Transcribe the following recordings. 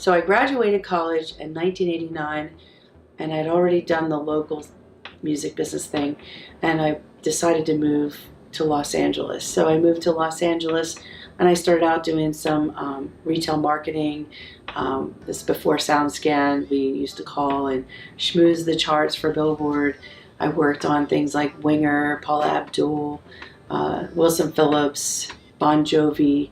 So I graduated college in 1989, and I'd already done the local music business thing, and I decided to move to Los Angeles. So I moved to Los Angeles, and I started out doing some retail marketing. This is before SoundScan. We used to call and schmooze the charts for Billboard. I worked on things like Winger, Paula Abdul, Wilson Phillips, Bon Jovi,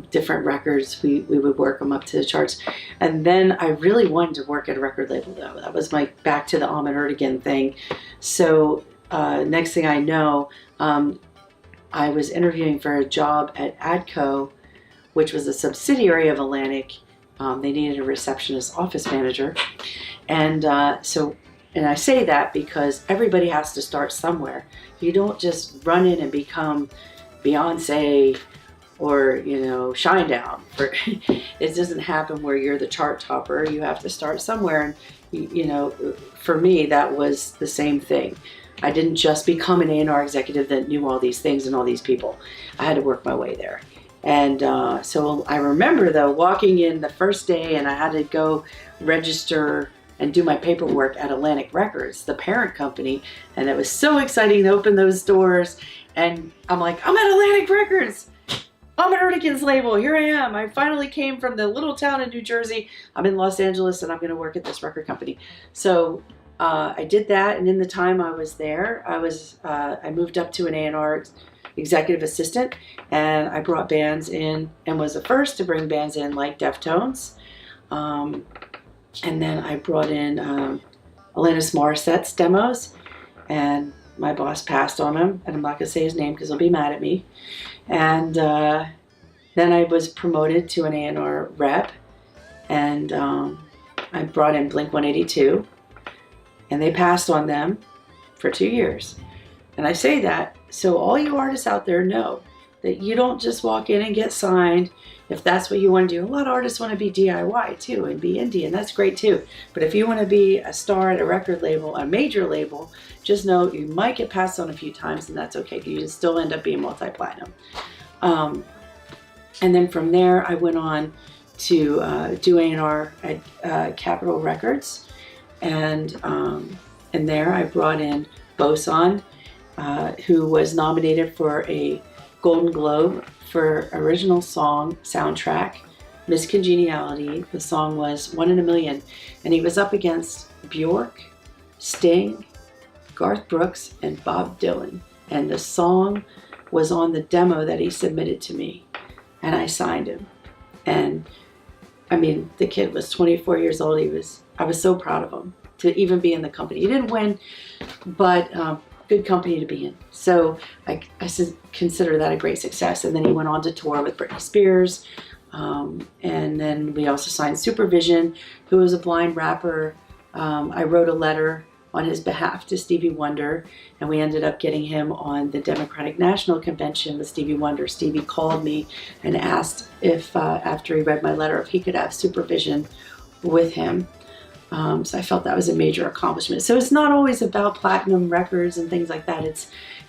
different records. We would work them up to the charts. And then I really wanted to work at a record label, though. That was my back to the AnRGirl thing. So next thing I know, I was interviewing for a job at ADCO, which was a subsidiary of Atlantic. They needed a receptionist office manager. And and I say that because everybody has to start somewhere. You don't just run in and become Beyonce or, Shinedown. It doesn't happen where you're the chart topper. You have to start somewhere. And, for me, that was the same thing. I didn't just become an A&R executive that knew all these things and all these people. I had to work my way there. And so I remember, though, walking in the first day, and I had to go register and do my paperwork at Atlantic Records, the parent company. And it was so exciting to open those doors. And I'm like, I'm at Atlantic Records. I'm at AnRGirl's label. Here I am. I finally came from the little town in New Jersey. I'm in Los Angeles, and I'm going to work at this record company. So I did that. And in the time I was there, I moved up to an A&R executive assistant, and I brought bands in and was the first to bring bands in like Deftones. And then I brought in Alanis Morissette's demos, and my boss passed on him, and I'm not going to say his name because he'll be mad at me. And then I was promoted to an A&R rep, and I brought in Blink-182, and they passed on them for 2 years. And I say that so all you artists out there know that you don't just walk in and get signed if that's what you want to do. A lot of artists want to be DIY too and be indie, and that's great too. But if you want to be a star at a record label, a major label, just know you might get passed on a few times, and that's okay. You can still end up being multi-platinum. And then from there, I went on to do A&R at Capitol Records, and there I brought in Boson, who was nominated for a Golden Globe for original song soundtrack, Miss Congeniality. The song was 1 in a Million, and he was up against Bjork, Sting, Garth Brooks, and Bob Dylan. And the song was on the demo that he submitted to me, and I signed him. And I mean, the kid was 24 years old. I was so proud of him to even be in the company. He didn't win, but good company to be in. So I consider that a great success. And then he went on to tour with Britney Spears. And then we also signed Supervision, who was a blind rapper. I wrote a letter on his behalf to Stevie Wonder, and we ended up getting him on the Democratic National Convention with Stevie Wonder. Stevie called me and asked if, after he read my letter, if he could have Supervision with him. So I felt that was a major accomplishment. So it's not always about platinum records and things like that.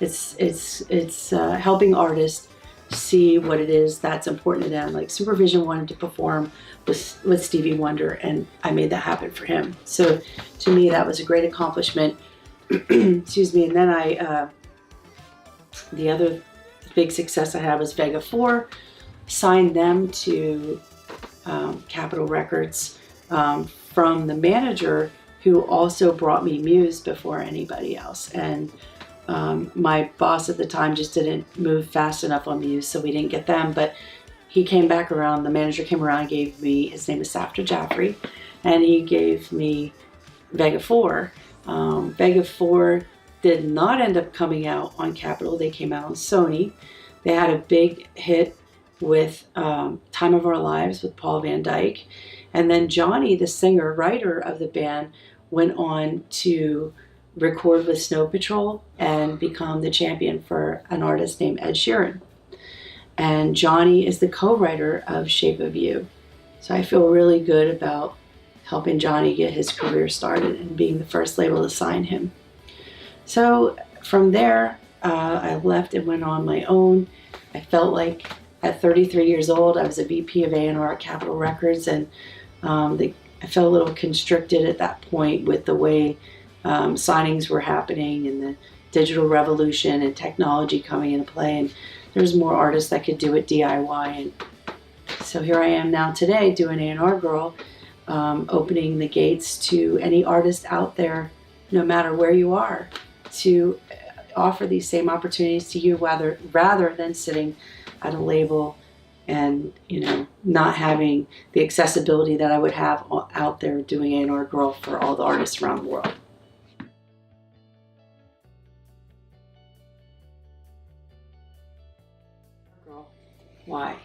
It's helping artists see what it is that's important to them. Like Supervision wanted to perform with Stevie Wonder, and I made that happen for him. So to me, that was a great accomplishment. Excuse me. And then the other big success I had was Vega 4. Signed them to Capitol Records. From the manager who also brought me Muse before anybody else. And my boss at the time just didn't move fast enough on Muse, so we didn't get them. But he came back around, the manager came around and gave me, his name is Safdar Jaffrey, and he gave me Vega 4. Vega 4 did not end up coming out on Capitol. They came out on Sony. They had a big hit with Time of Our Lives with Paul Van Dyke. And then Johnny, the singer-writer of the band, went on to record with Snow Patrol and become the champion for an artist named Ed Sheeran. And Johnny is the co-writer of Shape of You. So I feel really good about helping Johnny get his career started and being the first label to sign him. So from there, I left and went on my own. I felt like at 33 years old, I was a VP of A&R at Capitol Records, and I felt a little constricted at that point with the way signings were happening and the digital revolution and technology coming into play, and there's more artists that could do it DIY. And so here I am now today doing A&R Girl, opening the gates to any artist out there, no matter where you are, to offer these same opportunities to you rather than sitting at a label and, you know, not having the accessibility that I would have out there doing A&R Girl for all the artists around the world. Why?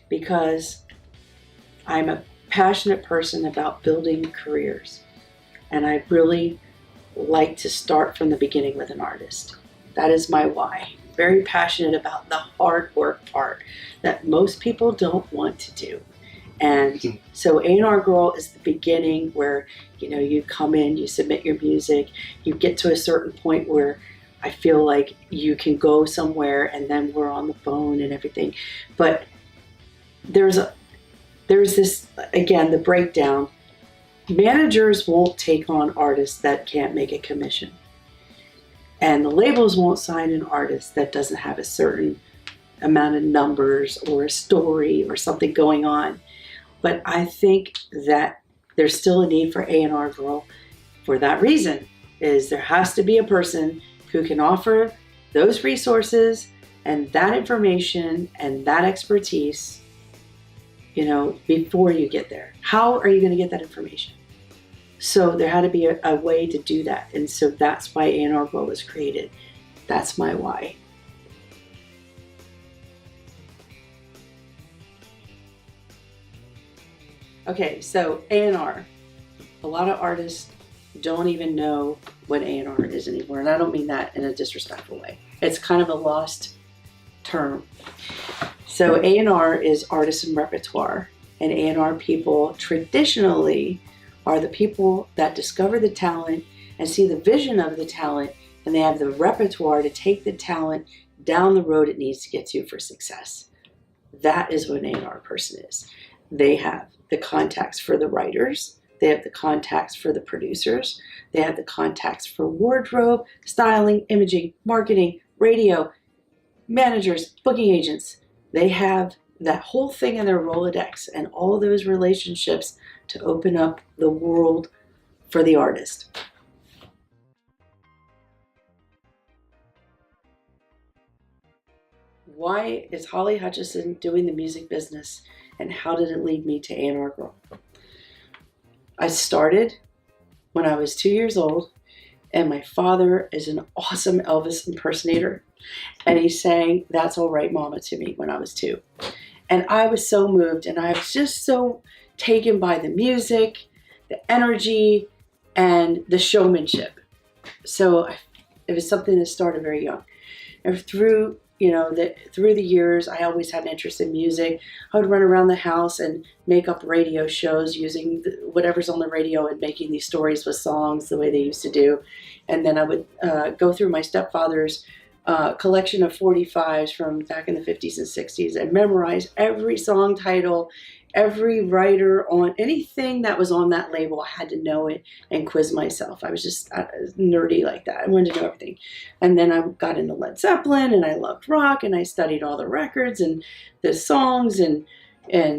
Because I'm a passionate person about building careers, and I really like to start from the beginning with an artist. That is my why. Very passionate about the hard work part that most people don't want to do. And so A&R Girl is the beginning where, you know, you come in, you submit your music, you get to a certain point where I feel like you can go somewhere, and then we're on the phone and everything. But there's this, again, the breakdown. Managers won't take on artists that can't make a commission. And the labels won't sign an artist that doesn't have a certain amount of numbers or a story or something going on. But I think that there's still a need for A&R Girl for that reason, is there has to be a person who can offer those resources and that information and that expertise, you know, before you get there. How are you going to get that information? So there had to be a way to do that. And so that's why A&R Girl was created. That's my why. Okay, so A&R. A lot of artists don't even know what A&R is anymore. And I don't mean that in a disrespectful way. It's kind of a lost term. So A&R is artist and repertoire. And A&R people traditionally are the people that discover the talent and see the vision of the talent, and they have the repertoire to take the talent down the road it needs to get to for success. That is what an A&R person is. They have the contacts for the writers, they have the contacts for the producers, they have the contacts for wardrobe, styling, imaging, marketing, radio, managers, booking agents. They have that whole thing in their Rolodex and all those relationships to open up the world for the artist. Why is Holly Hutchison doing the music business, and how did it lead me to A&R Girl? I started when I was 2 years old, and my father is an awesome Elvis impersonator, and he sang "That's All Right, Mama" to me when I was 2. And I was so moved, and I was just so taken by the music, the energy, and the showmanship. So it was something that started very young. And through the years, I always had an interest in music. I would run around the house and make up radio shows using whatever's on the radio and making these stories with songs the way they used to do. And then I would go through my stepfather's collection of 45s from back in the 50s and 60s and memorize every song title, every writer on anything that was on that label. I had to know it and quiz myself. I was just nerdy like that. I wanted to know everything. And then I got into Led Zeppelin, and I loved rock, and I studied all the records and the songs, and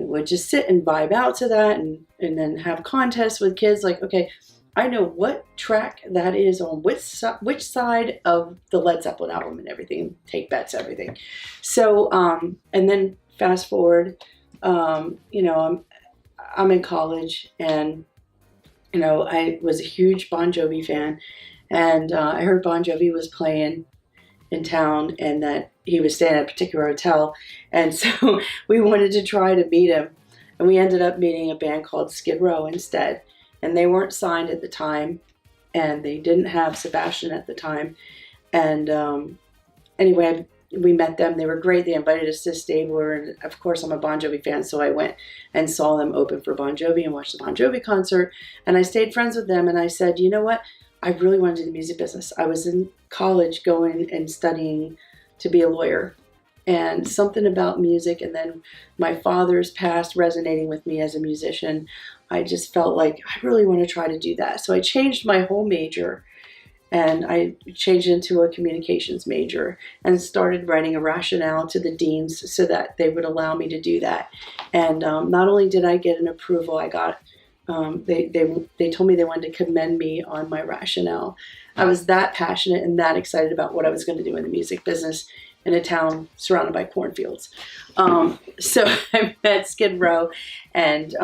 would just sit and vibe out to that, and then have contests with kids like, okay, I know what track that is on which side of the Led Zeppelin album and everything, take bets, everything. So, and then fast forward, I'm in college, and, I was a huge Bon Jovi fan, and I heard Bon Jovi was playing in town and that he was staying at a particular hotel. And so we wanted to try to meet him, and we ended up meeting a band called Skid Row instead. And they weren't signed at the time, and they didn't have Sebastian at the time. And anyway, we met them. They were great. They invited us to Stabler, and of course I'm a Bon Jovi fan, so I went and saw them open for Bon Jovi and watched the Bon Jovi concert, and I stayed friends with them. And I said, you know what? I really want to do the music business. I was in college going and studying to be a lawyer, and something about music, and then my father's past resonating with me as a musician, I just felt like I really want to try to do that. So I changed my whole major, and I changed into a communications major and started writing a rationale to the deans so that they would allow me to do that. And not only did I get an approval, I got they told me they wanted to commend me on my rationale. I was that passionate and that excited about what I was going to do in the music business in a town surrounded by cornfields. So I met Skid Row, and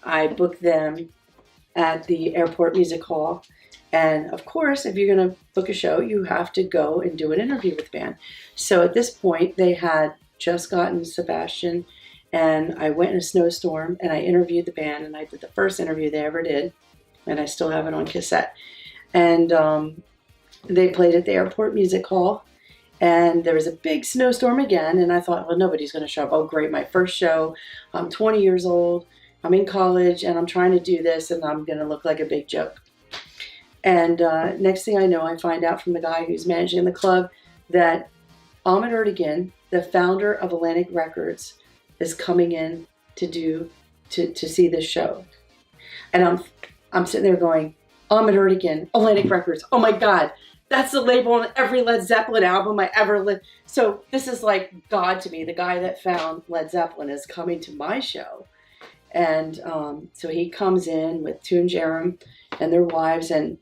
I booked them at the airport music hall. And of course, if you're going to book a show, you have to go and do an interview with the band. So at this point, they had just gotten Sebastian, and I went in a snowstorm and I interviewed the band, and I did the first interview they ever did, and I still have it on cassette. And they played at the airport music hall, and there was a big snowstorm again, and I thought, well, nobody's going to show up. Oh, great, my first show. I'm 20 years old, I'm in college, and I'm trying to do this, and I'm going to look like a big joke. And next thing I know, I find out from the guy who's managing the club that AnRGirl, the founder of Atlantic Records, is coming in to see this show. And I'm sitting there going, AnRGirl, Atlantic Records. Oh my God, that's the label on every Led Zeppelin album I ever lived. So this is like God to me. The guy that found Led Zeppelin is coming to my show. And so he comes in with Tu and Jerem and their wives, and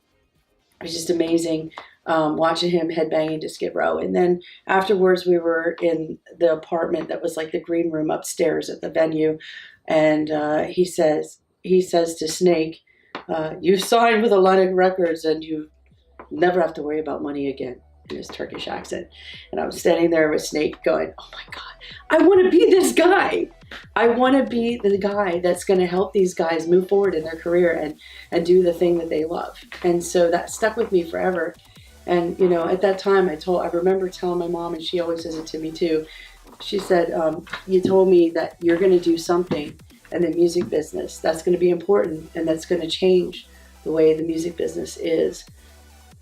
it was just amazing watching him headbanging to Skid Row. And then afterwards, we were in the apartment that was like the green room upstairs at the venue, and he says to Snake, "You signed with Atlantic Records, and you never have to worry about money again," in his Turkish accent. And I was standing there with Snake going, "Oh my God, I want to be this guy. I want to be the guy that's going to help these guys move forward in their career and do the thing that they love." And so that stuck with me forever. And, you know, at that time, I remember telling my mom, and she always says it to me too. She said, "You told me that you're going to do something in the music business that's going to be important, and that's going to change the way the music business is,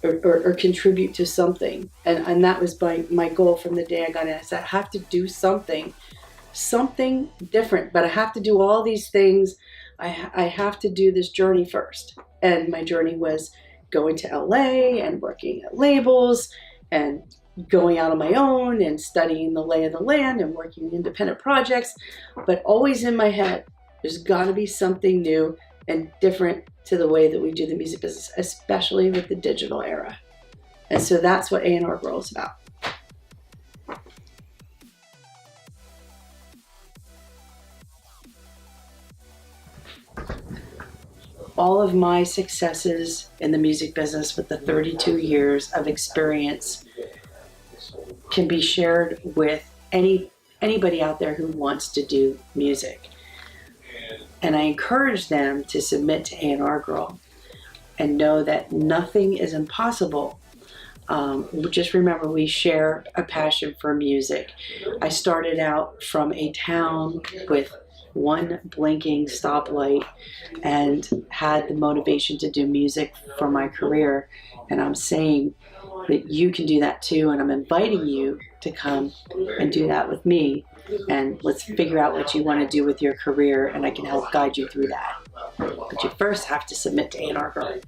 or contribute to something." And that was my goal from the day I got in. I said, I have to do something different, but I have to do all these things. I have to do this journey first. And my journey was going to LA and working at labels and going out on my own and studying the lay of the land and working independent projects. But always in my head, there's got to be something new and different to the way that we do the music business, especially with the digital era. And so that's what A&R Girl is about. All of my successes in the music business with the 32 years of experience can be shared with anybody out there who wants to do music. And I encourage them to submit to A&R Girl and know that nothing is impossible. Just remember, we share a passion for music. I started out from a town with one blinking stoplight and had the motivation to do music for my career. And I'm saying that you can do that too. And I'm inviting you to come and do that with me. And let's figure out what you want to do with your career, and I can help guide you through that. But you first have to submit to A&R Girl.